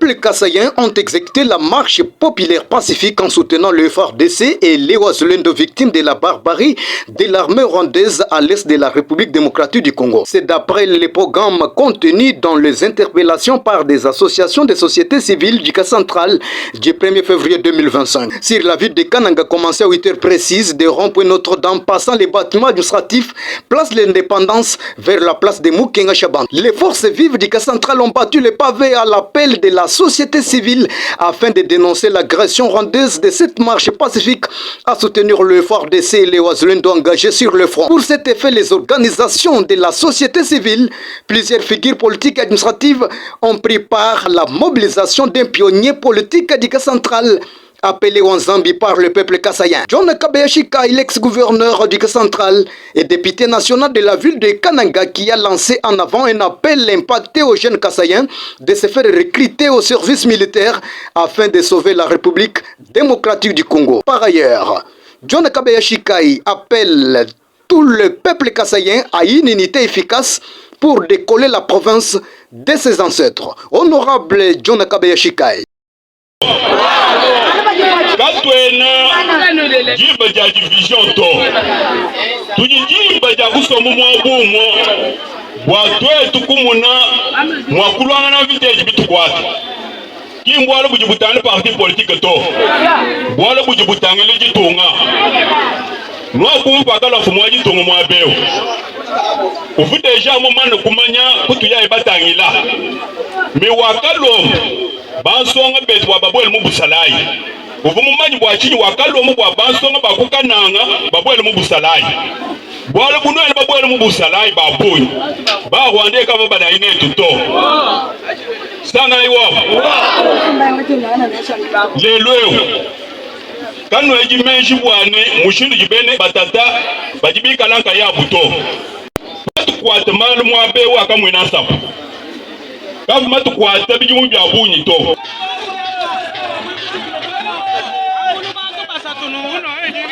peuples kassaïens ont exécuté la marche populaire pacifique en soutenant le FARDC et les Wazalendo victimes de la barbarie de l'armée rwandaise à l'est de la République démocratique du Congo. C'est d'après les programmes contenus dans les interpellations par des associations de sociétés civiles du cas central du 1er février 2025. Sur la ville de Kananga, commencé à 8h précises de rond-point Notre-Dame, passant les bâtiments administratifs, place de l'Indépendance vers la place de Mukenga Chaban. Les forces vives du cas central ont battu les pavés à l'appel de la société civile afin de dénoncer l'agression rwandaise de cette marche pacifique à soutenir le FARDC et les Wazalendo engagés sur le front. Pour cet effet, les organisations de la société civile, plusieurs figures politiques et administratives ont pris part à la mobilisation d'un pionnier politique du cas central appelé Wanzambi par le peuple kassaïen. John Kabeya Shikai, l'ex-gouverneur du cas central et député national de la ville de Kananga, qui a lancé en avant un appel impacté aux jeunes kassaïens de se faire recruter au service militaire afin de sauver la République démocratique du Congo. Par ailleurs, John Kabeya Shikai appelle tout le peuple kassaïen à une unité efficace pour décoller la province de ses ancêtres. Honorable John Kabeya Shikai. Katwena jiba ja division to tujijiba ja kusomo mwa bumo bwatwe tukumuna mwakulwanga na village bitukwata kimbwala bujibutana parti politique to bwala bujibutanga lejitunga nwa kumpaka la fumwa jitunga mwa beo ufu deja mo mane kumanya kutuya ibatangila me wakalo bansonga betu wababwele mu busalayi uvumumanyi bwachini wakalomu bwa bansonga bakukananga babwele mu busalayi bwale bunwele babwele mu busalayi babuyi barwandeka babadayine tuto sanga iwapo lelo kanu ejimenji bwane mushindu jibene batata bajibikalanka ya buto batukwata malu mwabewa akamwena sapu kavuma tukwata bijimu bya bunyi to.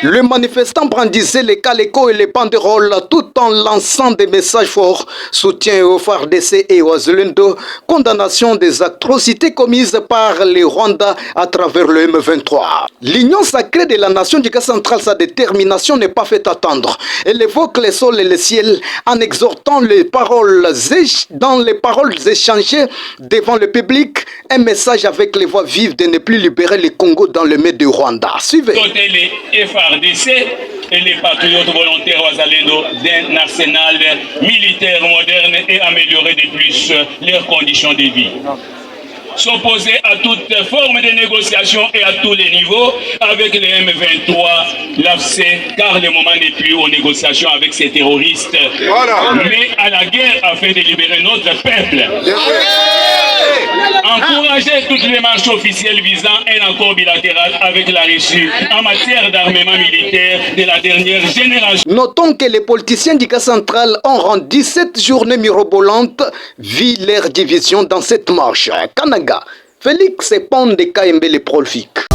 Le manifestant brandissait les caleçons et les banderoles tout en lançant des messages forts, soutien au FARDC et aux Wazalendo, condamnation des atrocités commises par les Rwandais à travers le M23. L'union sacrée de la nation du cas central, sa détermination n'est pas fait attendre. Elle évoque les sols et les ciels en exhortant dans les paroles échangées devant le public, un message avec les voix vives de ne plus libérer le Congo dans le maître du Rwanda. Suivez. FARDC et les patriotes volontaires Wazalendo d'un arsenal militaire moderne et améliorer de plus leurs conditions de vie. S'opposer à toute forme de négociation et à tous les niveaux avec les M23, l'AFC, car le moment n'est plus aux négociations avec ces terroristes, mais à la guerre afin de libérer notre peuple. Encourager toutes les marches officielles visant un accord bilatéral avec la Russie en matière d'armement militaire de la dernière génération. Notons que les politiciens du cas central ont rendu cette journée mirobolante, vu leur division dans cette marche. Kananga, Félix Pondé Kayembe le prolifique.